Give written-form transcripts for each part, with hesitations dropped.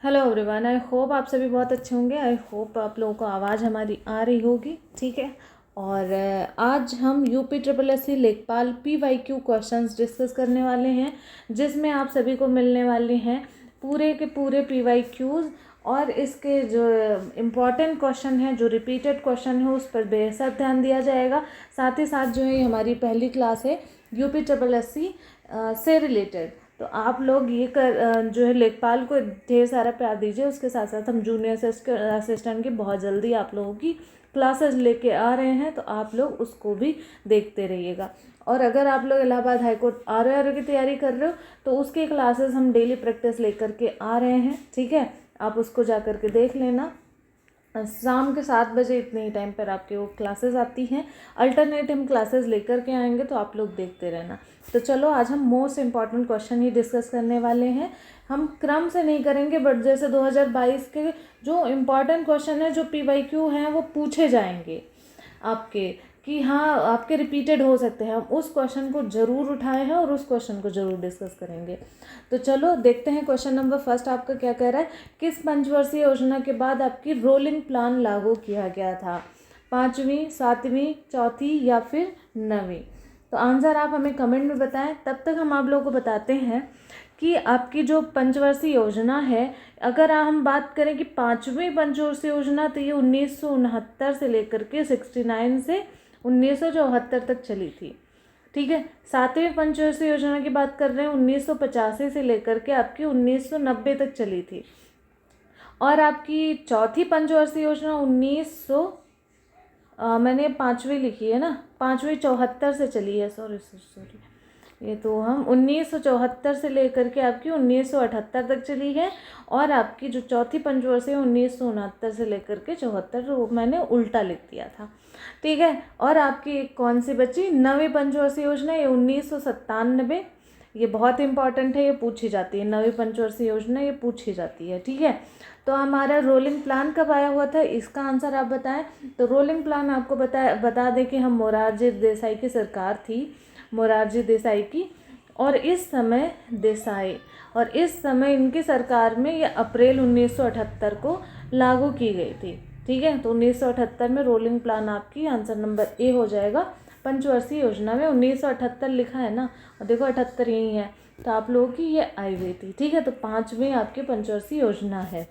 Hello everyone, I hope आप सभी बहुत अच्छे होंगे। आई होप आप लोगों को आवाज़ हमारी आ रही होगी, ठीक है। और आज हम यूपी ट्रिपल एस सी लेखपाल PYQ क्वेश्चंस डिस्कस करने वाले हैं, जिसमें आप सभी को मिलने वाले हैं पूरे के पूरे PYQs और इसके जो इम्पॉर्टेंट क्वेश्चन हैं, जो रिपीटेड क्वेश्चन है, उस पर बेहद ध्यान दिया जाएगा। साथ ही साथ जो है हमारी पहली क्लास है यूपी ट्रिपल एस सी से रिलेटेड, तो आप लोग ये जो है लेखपाल को ढेर सारा प्यार दीजिए। उसके साथ साथ हम जूनियर असिस्टेंट की बहुत जल्दी आप लोगों की क्लासेस लेके आ रहे हैं, तो आप लोग उसको भी देखते रहिएगा। और अगर आप लोग इलाहाबाद हाईकोर्ट ROR की तैयारी कर रहे हो तो उसके क्लासेस हम डेली प्रैक्टिस लेकर के आ रहे हैं, ठीक है। आप उसको जा कर के देख लेना। शाम के 7 बजे इतने ही टाइम पर आपके वो क्लासेस आती हैं। अल्टरनेट हम क्लासेस लेकर के आएंगे, तो आप लोग देखते रहना। तो चलो, आज हम मोस्ट इम्पॉर्टेंट क्वेश्चन ही डिस्कस करने वाले हैं। हम क्रम से नहीं करेंगे, बट जैसे 2022 के जो इम्पॉर्टेंट क्वेश्चन है, जो PYQ हैं, वो पूछे जाएंगे आपके, कि हाँ आपके रिपीटेड हो सकते हैं, हम उस क्वेश्चन को ज़रूर उठाए हैं और उस क्वेश्चन को ज़रूर डिस्कस करेंगे। तो चलो देखते हैं क्वेश्चन नंबर फर्स्ट आपका क्या कह रहा है। किस पंचवर्षीय योजना के बाद आपकी रोलिंग प्लान लागू किया गया था? 5वीं, 7वीं, चौथी या फिर 9वीं? तो आंसर आप हमें कमेंट में बताएं। तब तक हम आप लोगों को बताते हैं कि आपकी जो पंचवर्षीय योजना है, अगर हम बात करें कि 5वीं पंचवर्षीय योजना, तो ये 1969 से लेकर के 69 से 1974 तक चली थी, ठीक है। 7वीं पंचवर्षीय योजना की बात कर रहे हैं, 1985 से लेकर के आपकी 1990 तक चली थी। और आपकी चौथी पंचवर्षीय योजना मैंने 5वीं लिखी है ना, 5वीं 74 से चली है, सॉरी, ये तो हम 1974 से लेकर के आपकी 1978 तक चली है। और आपकी जो चौथी पंचवर्षीय 1969 से लेकर के 74, वो मैंने उल्टा लिख दिया था, ठीक है। और आपकी कौन सी बची? 9वीं पंचवर्षीय योजना, ये 1997। ये बहुत इंपॉर्टेंट है, ये पूछी जाती है। 9वीं पंचवर्षीय योजना ये पूछी जाती है, ठीक है। तो हमारा रोलिंग प्लान कब आया हुआ था, इसका आंसर आप बताएं। तो रोलिंग प्लान आपको बता दें कि हम मोरारजी देसाई की सरकार थी, मोरारजी देसाई की। और इस समय इनकी सरकार में ये अप्रैल 1978 को लागू की गई थी, ठीक है। तो 1978 में रोलिंग प्लान आपकी आंसर नंबर ए हो जाएगा। पंचवर्षीय योजना में 1978 लिखा है ना, और देखो 78 यही है, तो आप लोगों की ये आई हुई थी, ठीक है। तो 5वीं आपकी पंचवर्षीय योजना है।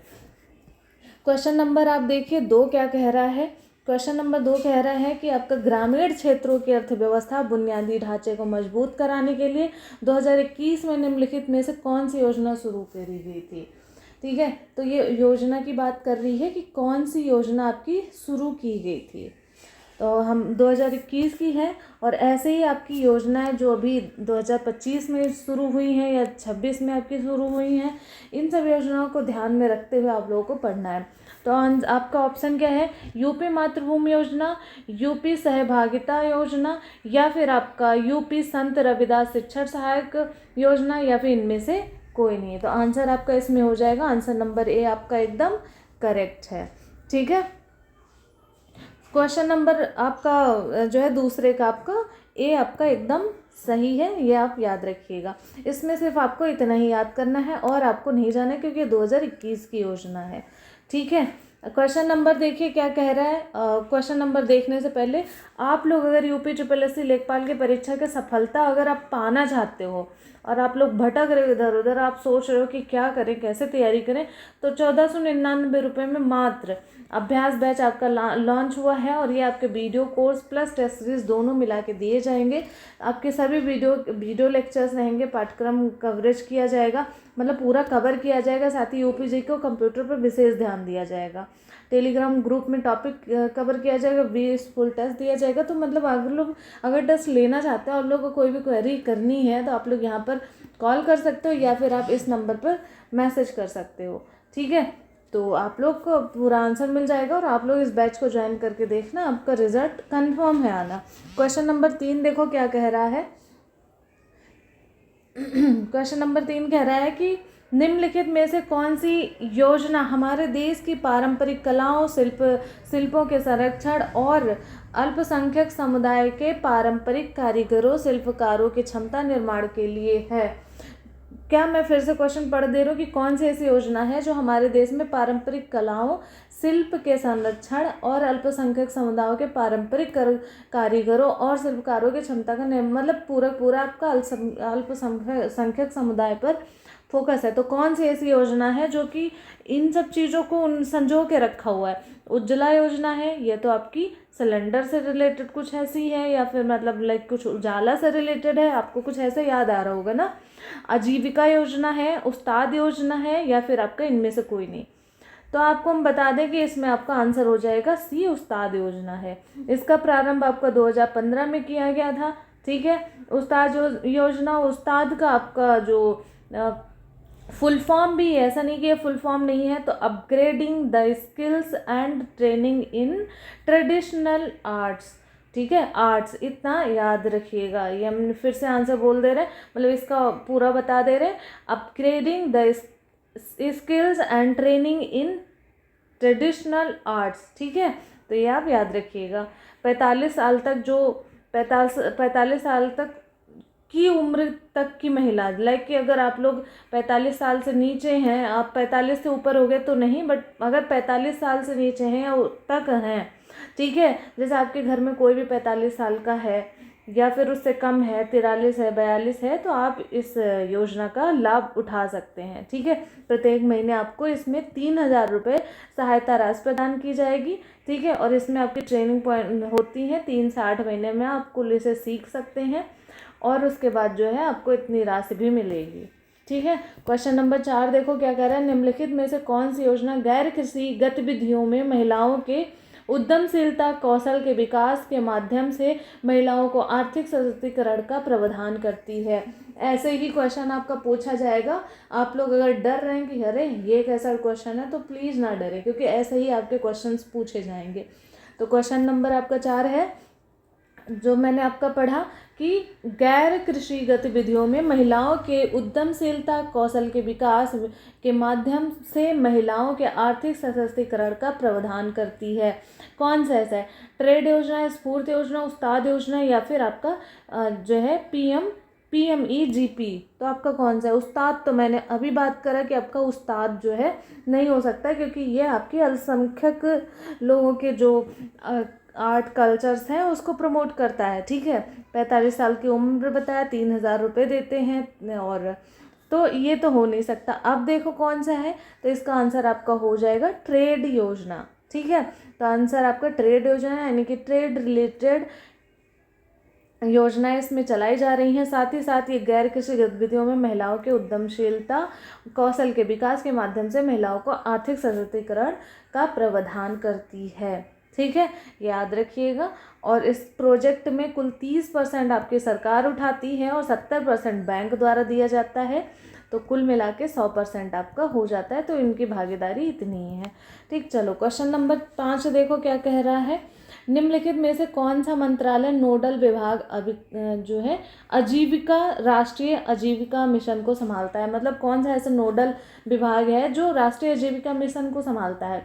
क्वेश्चन नंबर आप देखिए 2 क्या कह रहा है। क्वेश्चन नंबर 2 कह रहा है कि आपका ग्रामीण क्षेत्रों की अर्थव्यवस्था बुनियादी ढांचे को मजबूत कराने के लिए 2021 में निम्नलिखित में से कौन सी योजना शुरू करी गई थी, ठीक है। तो ये योजना की बात कर रही है कि कौन सी योजना आपकी शुरू की गई थी। तो हम 2021 की है, और ऐसे ही आपकी योजनाएं जो अभी 2025 में शुरू हुई हैं या 26 में आपकी शुरू हुई हैं, इन सब योजनाओं को ध्यान में रखते हुए आप लोगों को पढ़ना है। तो आपका ऑप्शन क्या है? यूपी मातृभूमि योजना, यूपी सहभागिता योजना, या फिर आपका यूपी संत रविदास शिक्षण सहायक योजना, या फिर इनमें से कोई नहीं है। तो आंसर आपका इसमें हो जाएगा, आंसर नंबर ए आपका एकदम करेक्ट है, ठीक है। क्वेश्चन नंबर आपका जो है दूसरे का, आपका ए आपका एकदम सही है, ये आप याद रखिएगा। इसमें सिर्फ आपको इतना ही याद करना है और आपको नहीं जाना है, क्योंकि 2021 की योजना है, ठीक है। क्वेश्चन नंबर देखिए क्या कह रहा है। क्वेश्चन नंबर देखने से पहले आप लोग अगर यूपी ट्रिपल एस सी लेखपाल की परीक्षा की सफलता अगर आप पाना चाहते हो, और आप लोग भटक रहे हो इधर उधर, आप सोच रहे हो कि क्या करें, कैसे तैयारी करें, तो 1499 रुपये में मात्र अभ्यास बैच आपका लॉन्च हुआ है। और ये आपके video course plus test series दोनों मिला के दिए जाएंगे। आपके सभी वीडियो लेक्चर्स रहेंगे, पाठ्यक्रम कवरेज किया जाएगा, मतलब पूरा कवर किया जाएगा। साथ ही यूपीजी को कंप्यूटर पर विशेष ध्यान दिया जाएगा। टेलीग्राम ग्रुप में टॉपिक कवर किया जाएगा, 20 फुल टेस्ट दिया जाएगा। तो मतलब अगर टेस्ट लेना चाहते हैं और लोग को कोई भी क्वेरी करनी है, तो आप लोग यहाँ पर कॉल कर सकते हो, या फिर आप इस नंबर पर मैसेज कर सकते हो, ठीक है। तो आप लोग को पूरा आंसर मिल जाएगा, और आप लोग इस बैच को ज्वाइन करके देखना, आपका रिजल्ट कंफर्म है आना। क्वेश्चन नंबर 3 देखो क्या कह रहा है। क्वेश्चन नंबर 3 कह रहा है कि निम्नलिखित में से कौन सी योजना हमारे देश की पारंपरिक कलाओं, शिल्पों के संरक्षण और अल्पसंख्यक समुदाय के पारंपरिक कारीगरों, शिल्पकारों की क्षमता निर्माण के लिए है? क्या मैं फिर से क्वेश्चन पढ़ दे रही हूँ कि कौन सी ऐसी योजना है जो हमारे देश में पारंपरिक कलाओं, शिल्प के संरक्षण और अल्पसंख्यक समुदायों के पारंपरिक कारीगरों और शिल्पकारों की क्षमता का मतलब पूरा आपका अल्पसंख्यक समुदाय पर फोकस है। तो कौन सी ऐसी योजना है जो कि इन सब चीज़ों को संजो के रखा हुआ है? उज्ज्वला योजना है, ये तो आपकी सिलेंडर से रिलेटेड कुछ ऐसी है, या फिर मतलब लाइक कुछ उजाला से रिलेटेड है, आपको कुछ ऐसे याद आ रहा होगा ना। आजीविका योजना है, उस्ताद योजना है, या फिर आपका इनमें से कोई नहीं। तो आपको हम बता दें कि इसमें आपका आंसर हो जाएगा सी, उस्ताद योजना है। इसका प्रारंभ आपका 2015 में किया गया था। ठीक है, उस्ताद योजना, उस्ताद का आपका जो फुल फॉर्म भी है, ऐसा नहीं कि ये फुल फॉर्म नहीं है, तो upgrading the skills and training in traditional arts. ठीक है, आर्ट्स, इतना याद रखिएगा। ये हम फिर से आंसर बोल दे रहे हैं, मतलब इसका पूरा बता दे रहे हैं। Upgrading the skills and training in traditional arts. ठीक है, तो ये आप याद रखिएगा। 45 साल तक जो 45 साल तक की उम्र तक की महिला, लाइक कि अगर आप लोग 45 साल से नीचे हैं, आप 45 से ऊपर हो गए तो नहीं, बट अगर 45 साल से नीचे हैं या तक हैं, ठीक है, जैसे आपके घर में कोई भी 45 साल का है या फिर उससे कम है, 43 है, 42 है, तो आप इस योजना का लाभ उठा सकते हैं। ठीक है, प्रत्येक महीने आपको इसमें 3,000 रुपये सहायता राशि प्रदान की जाएगी। ठीक है, और इसमें आपकी ट्रेनिंग पॉइंट होती है, 3 से 8 महीने में आप कुल इसे सीख सकते हैं, और उसके बाद जो है आपको इतनी राशि भी मिलेगी। ठीक है, क्वेश्चन नंबर 4 देखो क्या कह रहा है। निम्नलिखित में से कौन सी योजना गैर कृषि गतिविधियों में महिलाओं के उद्यमशीलता कौशल के विकास के माध्यम से महिलाओं को आर्थिक सशक्तिकरण का प्रावधान करती है? ऐसे ही क्वेश्चन आपका पूछा जाएगा। आप लोग अगर डर रहे हैं कि अरे ये कैसा क्वेश्चन है, तो प्लीज़ ना डरें, क्योंकि ऐसे ही आपके क्वेश्चंस पूछे जाएंगे। तो क्वेश्चन नंबर आपका 4 है, जो मैंने आपका पढ़ा कि गैर कृषि गतिविधियों में महिलाओं के उद्यमशीलता कौशल के विकास के माध्यम से महिलाओं के आर्थिक सशक्तिकरण का प्रावधान करती है। कौन सा ऐसा है? ट्रेड योजना, स्फूर्ति योजना, उस्ताद योजना, या फिर आपका जो है PMEGP। तो आपका कौन सा है? उस्ताद तो मैंने अभी बात करा कि आपका उस्ताद जो है नहीं हो सकता, क्योंकि ये आपके अल्पसंख्यक लोगों के जो आर्ट कल्चर्स हैं उसको प्रमोट करता है। ठीक है, 45 साल की उम्र बताया, 3,000 रुपये देते हैं, और तो ये तो हो नहीं सकता। अब देखो कौन सा है, तो इसका आंसर आपका हो जाएगा ट्रेड योजना। ठीक है, तो आंसर आपका ट्रेड योजना है, यानी कि ट्रेड रिलेटेड योजनाएं इसमें चलाई जा रही हैं। साथ ही साथ ये गैर कृषि गतिविधियों में महिलाओं के उद्यमशीलता कौशल के विकास के माध्यम से महिलाओं को आर्थिक सशक्तिकरण का प्रावधान करती है। ठीक है, याद रखिएगा। और इस प्रोजेक्ट में कुल 30% आपकी सरकार उठाती है और 70% बैंक द्वारा दिया जाता है, तो कुल मिला के 100% आपका हो जाता है। तो इनकी भागीदारी इतनी ही है। ठीक, चलो क्वेश्चन नंबर 5 देखो क्या कह रहा है। निम्नलिखित में से कौन सा मंत्रालय नोडल विभाग जो है आजीविका, राष्ट्रीय आजीविका मिशन को संभालता है? मतलब कौन सा ऐसा नोडल विभाग है जो राष्ट्रीय आजीविका मिशन को संभालता है?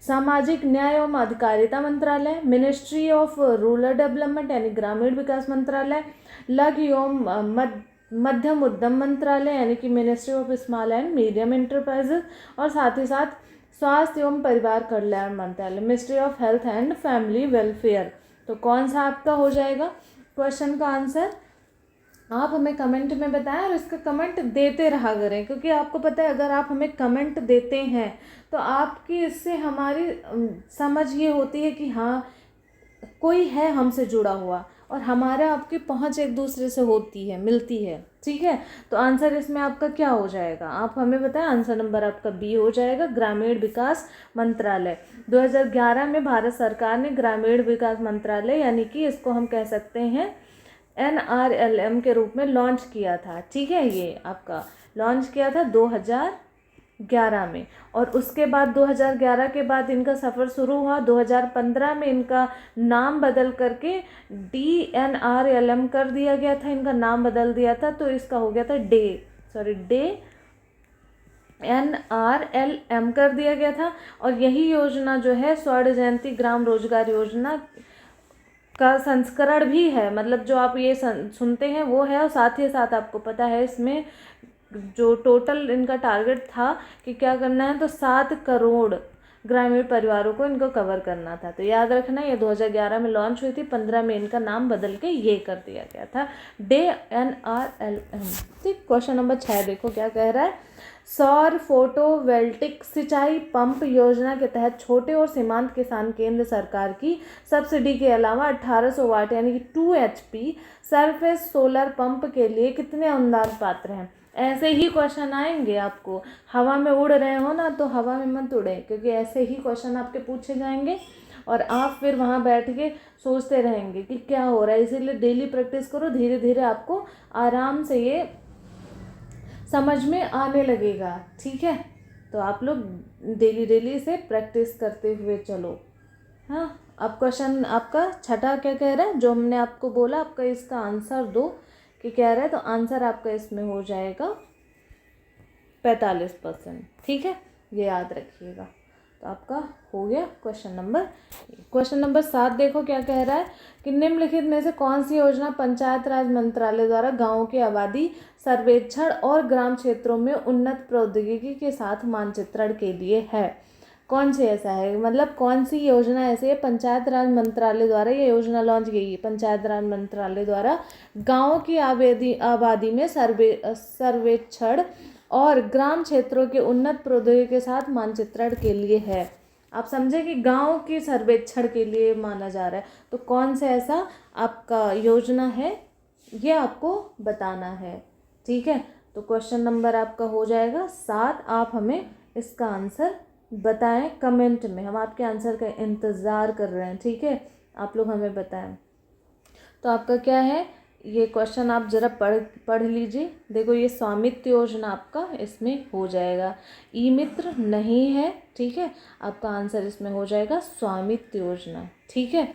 सामाजिक न्याय एवं अधिकारिता मंत्रालय, मिनिस्ट्री ऑफ रूरल डेवलपमेंट यानी ग्रामीण विकास मंत्रालय, लघु एवं मध्यम उद्यम मंत्रालय यानी कि ministry of small and medium enterprises, और साथ ही साथ स्वास्थ्य एवं परिवार कल्याण मंत्रालय, ministry of health and family welfare. तो कौन सा आपका हो जाएगा क्वेश्चन का आंसर? आप हमें कमेंट में बताएं, और इसका कमेंट देते रहा करें, क्योंकि आपको पता है अगर आप हमें कमेंट देते हैं तो आपकी इससे हमारी समझ ये होती है कि हाँ कोई है हमसे जुड़ा हुआ, और हमारा आपकी पहुंच एक दूसरे से होती है, मिलती है। ठीक है, तो आंसर इसमें आपका क्या हो जाएगा? आप हमें बताएं। आंसर नंबर आपका बी हो जाएगा, ग्रामीण विकास मंत्रालय। 2011 में भारत सरकार ने ग्रामीण विकास मंत्रालय यानी कि इसको हम कह सकते हैं NRLM के रूप में लॉन्च किया था। ठीक है, ये आपका लॉन्च किया था 2011 में, और उसके बाद 2011 के बाद इनका सफ़र शुरू हुआ। 2015 में इनका नाम बदल करके DNRLM कर दिया गया था, इनका नाम बदल दिया था, तो इसका हो गया था डे NRLM कर दिया गया था। और यही योजना जो है स्वर्ण जयंती ग्राम रोजगार योजना का संस्करण भी है, मतलब जो आप ये सुनते हैं वो है, और साथ ही साथ आपको पता है इसमें जो टोटल इनका टारगेट था कि क्या करना है, तो 7 करोड़ ग्रामीण परिवारों को इनको कवर करना था। तो याद रखना, ये 2011 में लॉन्च हुई थी, 15 में इनका नाम बदल के ये कर दिया गया था, DNRLM। ठीक, क्वेश्चन नंबर 6 देखो क्या कह रहा है। सौर फोटोवोल्टिक सिंचाई पंप योजना के तहत छोटे और सीमांत किसान केंद्र सरकार की सब्सिडी के अलावा 1800 वाट यानी कि 2 HP सरफेस सोलर पंप के लिए कितने अनुदान पात्र हैं। ऐसे ही क्वेश्चन आएंगे आपको, हवा में उड़ रहे हो ना तो हवा में मत उड़े, क्योंकि ऐसे ही क्वेश्चन आपके पूछे जाएंगे और आप फिर वहाँ बैठ के सोचते रहेंगे कि क्या हो रहा है। इसीलिए डेली प्रैक्टिस करो, धीरे धीरे आपको आराम से ये समझ में आने लगेगा। ठीक है, तो आप लोग डेली डेली से प्रैक्टिस करते हुए चलो। हाँ, अब क्वेश्चन आपका छठा क्या कह रहा है, जो हमने आपको बोला आपका इसका आंसर दो कि कह रहा है, तो आंसर आपका इसमें हो जाएगा 45%। ठीक है, ये याद रखिएगा। तो आपका हो गया क्वेश्चन नंबर 7 देखो क्या कह रहा है कि निम्नलिखित में से कौन सी योजना पंचायत राज मंत्रालय द्वारा गाँवों की आबादी सर्वेक्षण और ग्राम क्षेत्रों में उन्नत प्रौद्योगिकी के साथ मानचित्रण के लिए है। कौन सी ऐसा है, मतलब कौन सी योजना ऐसी है पंचायत राज मंत्रालय द्वारा ये योजना लॉन्च की गई है। पंचायत राज मंत्रालय द्वारा गाँवों की आबादी में सर्वेक्षण और ग्राम क्षेत्रों के उन्नत प्रौद्योगिकी के साथ मानचित्रण के लिए है। आप समझे कि गाँव के सर्वेक्षण के लिए माना जा रहा है, तो कौन सा ऐसा आपका योजना है ये आपको बताना है। ठीक है, तो क्वेश्चन नंबर आपका हो जाएगा 7। आप हमें इसका आंसर बताएं कमेंट में, हम आपके आंसर का इंतज़ार कर रहे हैं। ठीक है, आप लोग हमें बताएं। तो आपका क्या है, ये क्वेश्चन आप ज़रा पढ़ लीजिए। देखो, ये स्वामित्व योजना आपका इसमें हो जाएगा, ई मित्र नहीं है। ठीक है, आपका आंसर इसमें हो जाएगा स्वामित्व योजना। ठीक है,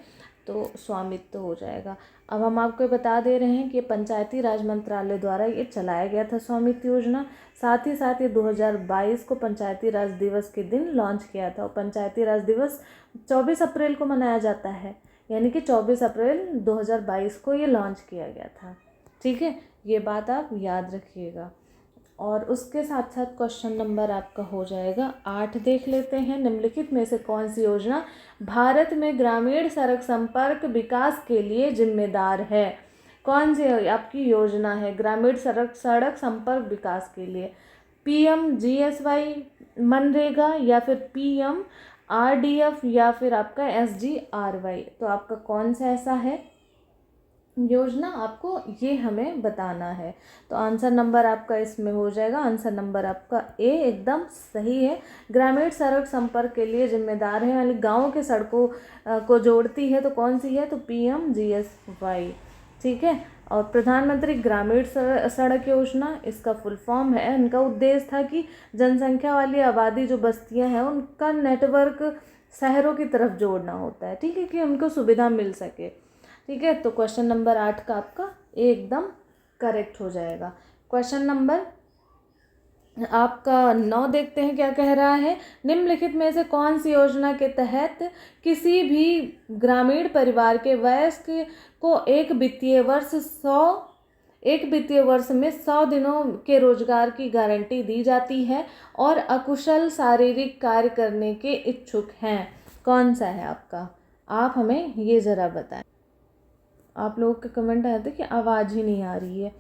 तो स्वामित्व हो जाएगा। अब हम आपको बता दे रहे हैं कि पंचायती राज मंत्रालय द्वारा ये चलाया गया था स्वामित्व योजना। साथ ही साथ ये 2022 को पंचायती राज दिवस के दिन लॉन्च किया था। और पंचायती राज दिवस 24 अप्रैल को मनाया जाता है, यानी कि 24 अप्रैल 2022 को ये लॉन्च किया गया था। ठीक है, ये बात आप याद रखिएगा। और उसके साथ साथ क्वेश्चन नंबर आपका हो जाएगा 8 देख लेते हैं। निम्नलिखित में से कौन सी योजना भारत में ग्रामीण सड़क संपर्क विकास के लिए जिम्मेदार है। कौन सी आपकी योजना है ग्रामीण सड़क संपर्क विकास के लिए। PMGSY, मनरेगा, या फिर PMRDF, या फिर आपका SGRY। तो आपका कौन सा ऐसा है योजना, आपको ये हमें बताना है। तो आंसर नंबर आपका इसमें हो जाएगा, आंसर नंबर आपका ए एकदम सही है। ग्रामीण सड़क संपर्क के लिए जिम्मेदार है, यानी गाँव के सड़कों को जोड़ती है, तो कौन सी है, तो PMGSY। ठीक है, और प्रधानमंत्री ग्रामीण सड़क योजना इसका फुल फॉर्म है। इनका उद्देश्य था कि जनसंख्या वाली आबादी जो बस्तियां हैं उनका नेटवर्क शहरों की तरफ जोड़ना होता है। ठीक है, कि उनको सुविधा मिल सके। ठीक है, तो क्वेश्चन नंबर 8 का आपका एकदम करेक्ट हो जाएगा। क्वेश्चन नंबर आपका 9 देखते हैं क्या कह रहा है। निम्नलिखित में से कौन सी योजना के तहत किसी भी ग्रामीण परिवार के वयस्क को एक वित्तीय वर्ष में 100 दिनों के रोजगार की गारंटी दी जाती है और अकुशल शारीरिक कार्य करने के इच्छुक हैं। कौन सा है आपका, आप हमें ये ज़रा बताएं। आप लोगों के कमेंट आए थे कि आवाज़ ही नहीं आ रही है,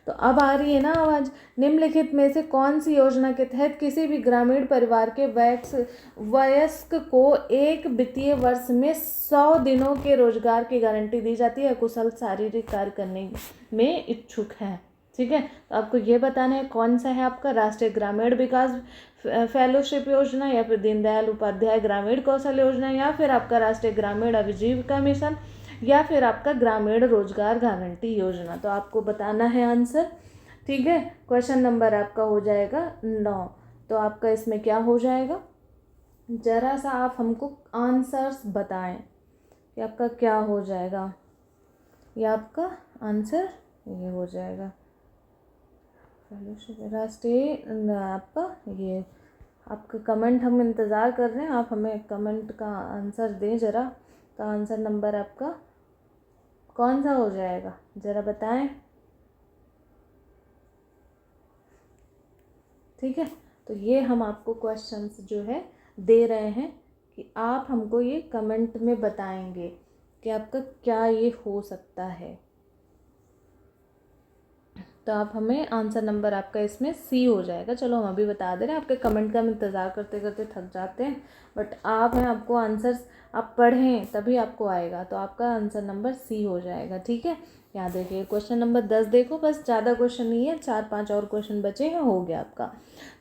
तो अब आ रही है ना आवाज़। निम्नलिखित में से कौन सी योजना के तहत किसी भी ग्रामीण परिवार के वयस्क को एक वित्तीय वर्ष में 100 दिनों के रोजगार की गारंटी दी जाती है, कुशल शारीरिक कार्य करने में इच्छुक है। ठीक है, तो आपको ये बताना है कौन सा है आपका राष्ट्रीय ग्रामीण विकास फेलोशिप योजना, या फिर दीनदयाल उपाध्याय ग्रामीण कौशल योजना, या फिर आपका राष्ट्रीय ग्रामीण आजीविका मिशन, या फिर आपका ग्रामीण रोजगार गारंटी योजना। तो आपको बताना है आंसर। ठीक है, क्वेश्चन नंबर आपका हो जाएगा 9। तो आपका इसमें क्या हो जाएगा, जरा सा आप हमको आंसर्स बताएं कि आपका क्या हो जाएगा। ये आपका आंसर ये हो जाएगा राष्ट्रीय, आपका ये आपका कमेंट हम इंतज़ार कर रहे हैं, आप हमें कमेंट का आंसर दें ज़रा। तो आंसर नंबर आपका कौन सा हो जाएगा, ज़रा बताएं। ठीक है। तो ये हम आपको क्वेश्चंस जो है दे रहे हैं कि आप हमको ये कमेंट में बताएंगे कि आपका क्या ये हो सकता है। तो आप हमें आंसर नंबर आपका इसमें सी हो जाएगा। चलो हम अभी बता दे रहे हैं, आपके कमेंट का हम इंतज़ार करते करते थक जाते हैं, बट आप हैं, आपको आंसर्स आप पढ़ें तभी आपको आएगा। तो आपका आंसर नंबर सी हो जाएगा, ठीक है। यहाँ देखिए क्वेश्चन नंबर 10 देखो, बस ज़्यादा क्वेश्चन नहीं है, 4-5 और क्वेश्चन बचे हैं, हो गया आपका।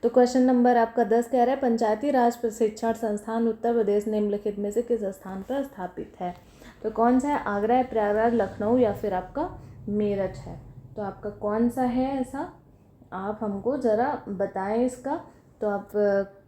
तो क्वेश्चन नंबर आपका 10 कह रहा है पंचायती राज प्रशिक्षण संस्थान उत्तर प्रदेश निम्नलिखित में से किस स्थान पर स्थापित है। तो कौन सा है, आगरा है, प्रयागराज, लखनऊ या फिर आपका मेरठ है। तो आपका कौन सा है ऐसा, आप हमको ज़रा बताएं इसका। तो आप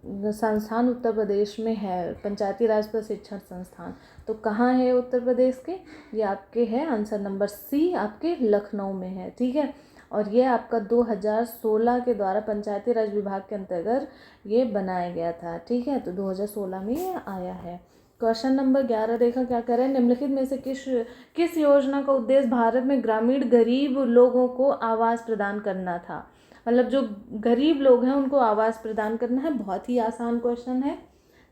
संस्थान उत्तर प्रदेश में है, पंचायती राज प्रशिक्षण संस्थान, तो कहाँ है उत्तर प्रदेश के, ये आपके है आंसर नंबर सी, आपके लखनऊ में है, ठीक है। और ये आपका 2016 के द्वारा पंचायती राज विभाग के अंतर्गत ये बनाया गया था, ठीक है। तो 2016 में ये आया है। क्वेश्चन नंबर 11 देखा क्या कर रहे हैं, निम्नलिखित में से किस योजना का उद्देश्य भारत में ग्रामीण गरीब लोगों को आवास प्रदान करना था। मतलब जो गरीब लोग हैं उनको आवास प्रदान करना है। बहुत ही आसान क्वेश्चन है,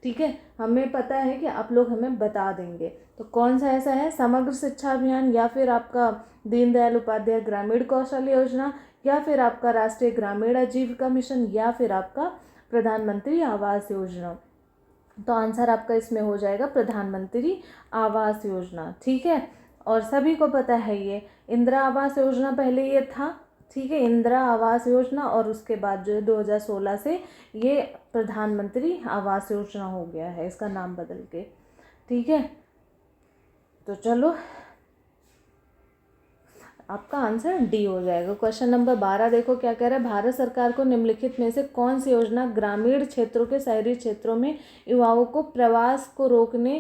ठीक है, हमें पता है कि आप लोग हमें बता देंगे। तो कौन सा ऐसा है, समग्र शिक्षा अभियान, या फिर आपका दीनदयाल उपाध्याय ग्रामीण कौशल योजना, या फिर आपका राष्ट्रीय ग्रामीण आजीविका मिशन, या फिर आपका प्रधानमंत्री आवास योजना। तो आंसर आपका इसमें हो जाएगा प्रधानमंत्री आवास योजना, ठीक है। और सभी को पता है ये इंदिरा आवास योजना पहले ये था, ठीक है, इंदिरा आवास योजना, और उसके बाद जो है 2016 से ये प्रधानमंत्री आवास योजना हो गया है, इसका नाम बदल के, ठीक है। तो चलो आपका आंसर डी हो जाएगा। क्वेश्चन नंबर 12 देखो क्या कह रहा है, भारत सरकार को निम्नलिखित में से कौन सी योजना ग्रामीण क्षेत्रों के शहरी क्षेत्रों में युवाओं को प्रवास को रोकने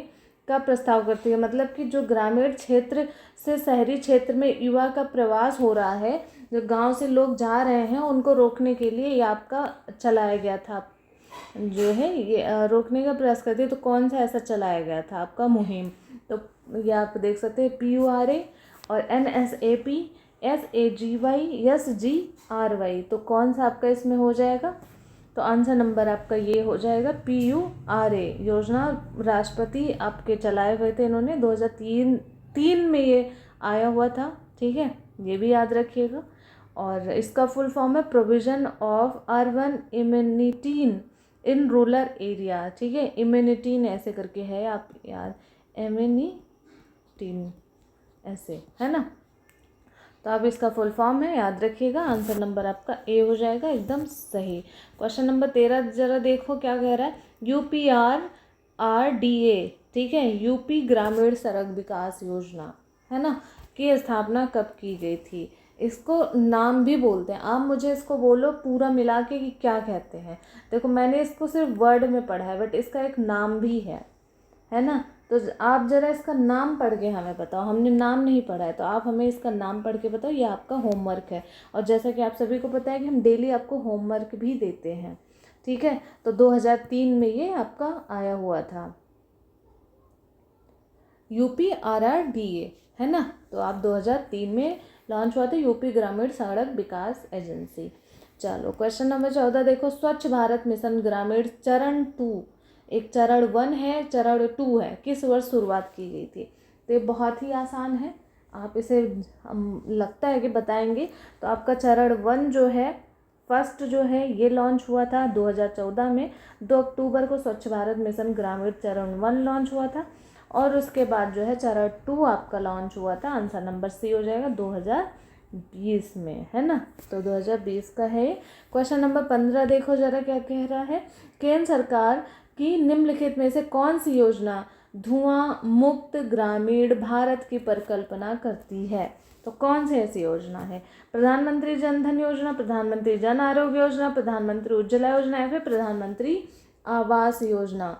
का प्रस्ताव करती है। मतलब कि जो ग्रामीण क्षेत्र से शहरी क्षेत्र में युवा का प्रवास हो रहा है, जो गांव से लोग जा रहे हैं, उनको रोकने के लिए ये आपका चलाया गया था, जो है ये रोकने का प्रयास करती है। तो कौन सा ऐसा चलाया गया था आपका मुहिम, तो ये आप देख सकते हैं PURA और NSAP, SAGY, SGRY। तो कौन सा आपका इसमें हो जाएगा, तो आंसर नंबर आपका ये हो जाएगा PURA योजना। राष्ट्रपति आपके चलाए हुए थे इन्होंने, 2003 में ये आया हुआ था, ठीक है, ये भी याद रखिएगा। और इसका फुल फॉर्म है provision of urban amenities in rural area, ठीक है, इम्यूनिटीन ऐसे करके है, आप याद, इम्यूनिटीन ऐसे है ना। तो अब इसका फुल फॉर्म है, याद रखिएगा। आंसर नंबर आपका ए हो जाएगा, एकदम सही। क्वेश्चन नंबर 13 जरा देखो क्या कह रहा है, UPRRDA, ठीक है, यूपी ग्रामीण सड़क विकास योजना, है ना, की स्थापना कब की गई थी। इसको नाम भी बोलते हैं, आप मुझे इसको बोलो पूरा मिला के कि क्या कहते हैं। देखो मैंने इसको सिर्फ वर्ड में पढ़ा है, बट इसका एक नाम भी है ना। तो आप ज़रा इसका नाम पढ़ के हमें बताओ, हमने नाम नहीं पढ़ा है, तो आप हमें इसका नाम पढ़ के बताओ, ये आपका होमवर्क है। और जैसा कि आप सभी को पता है कि हम डेली आपको होमवर्क भी देते हैं, ठीक है। तो 2003 में ये आपका आया हुआ था, UPRRDA, है ना। तो आप 2003 में लॉन्च हुआ था, यूपी ग्रामीण सड़क विकास एजेंसी। चलो क्वेश्चन नंबर 14 देखो, स्वच्छ भारत मिशन ग्रामीण चरण 2, एक चरण 1 है, चरण 2 है, किस वर्ष शुरुआत की गई थी। तो ये बहुत ही आसान है, आप इसे लगता है कि बताएंगे। तो आपका चरण 1 जो है, फर्स्ट जो है, ये लॉन्च हुआ था 2014 में, 2 अक्टूबर को स्वच्छ भारत मिशन ग्रामीण चरण 1 लॉन्च हुआ था। और उसके बाद जो है चरण 2 आपका लॉन्च हुआ था, आंसर नंबर सी हो जाएगा 2020 में, है ना। तो 2020 का है। क्वेश्चन नंबर 15 देखो जरा क्या कह रहा है, केंद्र सरकार की निम्नलिखित में से कौन सी योजना धुआं मुक्त ग्रामीण भारत की परिकल्पना करती है। तो कौन सी ऐसी योजना है, प्रधानमंत्री जन धन योजना, प्रधानमंत्री जन आरोग्य योजना, प्रधानमंत्री उज्ज्वला योजना, या फिर प्रधानमंत्री आवास योजना।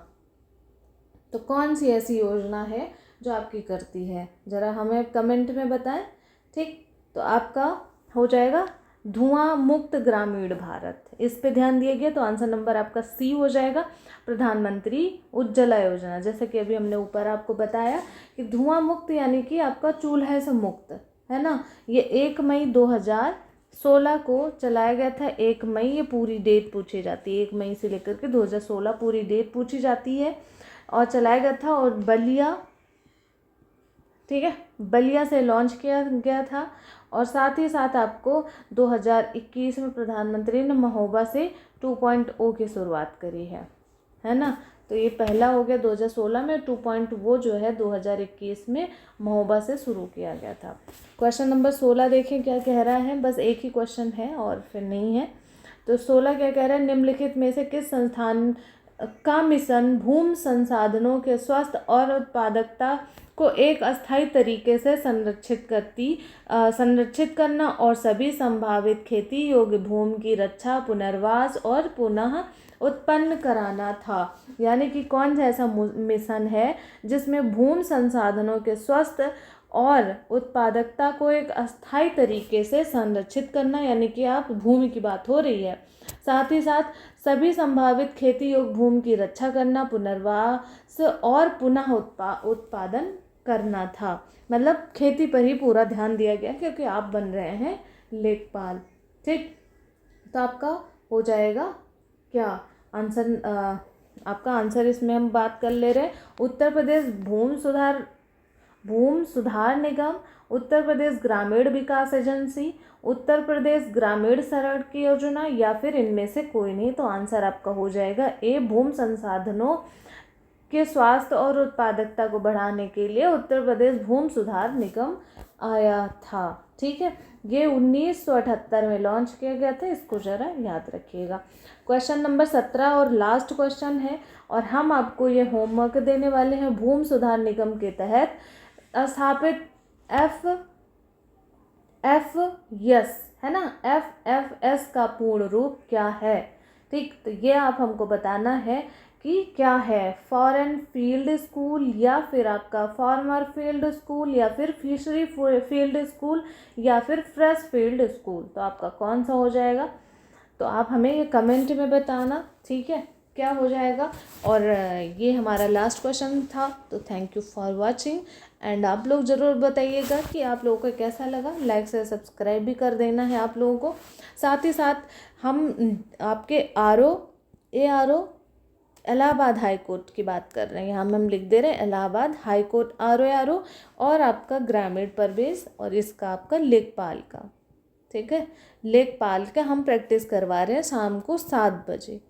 तो कौन सी ऐसी योजना है जो आपकी करती है, ज़रा हमें कमेंट में बताएं, ठीक। तो आपका हो जाएगा धुआं मुक्त ग्रामीण भारत, इस पे ध्यान दिया गया। तो आंसर नंबर आपका सी हो जाएगा, प्रधानमंत्री उज्ज्वला योजना। जैसे कि अभी हमने ऊपर आपको बताया कि धुआं मुक्त यानी कि आपका चूल्हे से मुक्त, है ना। ये 1 मई 2000 16 को चलाया गया था 1 मई, ये पूरी डेट पूछी जाती है, 1 मई से लेकर के 2016 पूरी डेट पूछी जाती है। और चलाया गया था और बलिया, ठीक है, बलिया से लॉन्च किया गया था। और साथ ही साथ आपको 2021 में प्रधानमंत्री ने महोबा से 2.0 की शुरुआत करी है ना। तो ये पहला हो गया 2016 में, 2.0 जो है 2021 में महोबा से शुरू किया गया था। क्वेश्चन नंबर 16 देखें क्या कह रहा है, बस एक ही क्वेश्चन है और फिर नहीं है। तो 16 क्या कह रहा है, निम्नलिखित में से किस संस्थान का मिशन भूमि संसाधनों के स्वास्थ्य और उत्पादकता को एक अस्थायी तरीके से संरक्षित करना और सभी संभावित खेती योग्य भूमि की रक्षा, पुनर्वास और पुनः उत्पन्न कराना था। यानी कि कौन सा ऐसा मिशन है जिसमें भूमि संसाधनों के स्वास्थ्य और उत्पादकता को एक अस्थायी तरीके से संरक्षित करना, यानी कि आप भूमि की बात हो रही है, साथ ही साथ सभी संभावित खेती योग्य भूमि की रक्षा करना, पुनर्वास और पुनः उत्पादन करना था। मतलब खेती पर ही पूरा ध्यान दिया गया क्योंकि आप बन रहे हैं लेखपाल। ठीक, तो आपका हो जाएगा क्या आंसर, आपका आंसर इसमें हम बात कर ले रहे हैं उत्तर प्रदेश भूमि सुधार निगम, उत्तर प्रदेश ग्रामीण विकास एजेंसी, उत्तर प्रदेश ग्रामीण सड़क योजना, या फिर इनमें से कोई नहीं। तो आंसर आपका हो जाएगा ए, भूमि संसाधनों के स्वास्थ्य और उत्पादकता को बढ़ाने के लिए उत्तर प्रदेश भूमि सुधार निगम आया था। ठीक है, ये 1978 में लॉन्च किया गया था, इसको जरा याद रखिएगा। क्वेश्चन नंबर 17 और लास्ट क्वेश्चन है, और हम आपको ये होमवर्क देने वाले हैं। भूमि सुधार निगम के तहत स्थापित FFS है ना, FFS का पूर्ण रूप क्या है। ठीक, तो ये आप हमको बताना है कि क्या है, फॉरेन फील्ड स्कूल, या फिर आपका फार्मर फील्ड स्कूल, या फिर फिशरी फील्ड स्कूल, या फिर फ्रेश फील्ड स्कूल। तो आपका कौन सा हो जाएगा, तो आप हमें ये कमेंट में बताना, ठीक है, क्या हो जाएगा। और ये हमारा लास्ट क्वेश्चन था। तो thank you for watching, and आप लोग ज़रूर बताइएगा कि आप लोगों को कैसा लगा। लाइक से सब्सक्राइब भी कर देना है आप लोगों को। साथ ही साथ हम आपके ARO इलाहाबाद हाई कोर्ट की बात कर रहे हैं, यहाँ हम लिख दे रहे हैं इलाहाबाद हाई कोर्ट ARO, और आपका ग्रामीण प्रवेश, और इसका आपका लेखपाल का, ठीक है, लेखपाल का हम प्रैक्टिस करवा रहे हैं शाम को 7 बजे।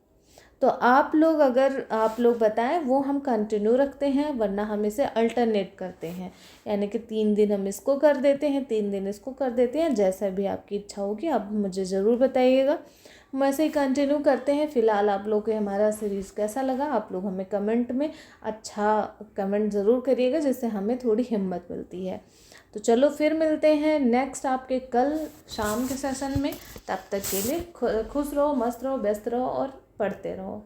तो आप लोग अगर आप लोग बताएं वो हम कंटिन्यू रखते हैं, वरना हम इसे अल्टरनेट करते हैं, यानी कि 3 दिन हम इसको कर देते हैं, 3 दिन इसको कर देते हैं, जैसा भी आपकी इच्छा होगी आप मुझे ज़रूर बताइएगा। हम ऐसे ही कंटिन्यू करते हैं। फ़िलहाल आप लोग को हमारा सीरीज़ कैसा लगा आप लोग हमें कमेंट में अच्छा कमेंट ज़रूर करिएगा, जिससे हमें थोड़ी हिम्मत मिलती है। तो चलो फिर मिलते हैं नेक्स्ट आपके कल शाम के सेशन में। तब तक के लिए खुश रहो, मस्त रहो, व्यस्त रहो और पढ़ते रहो।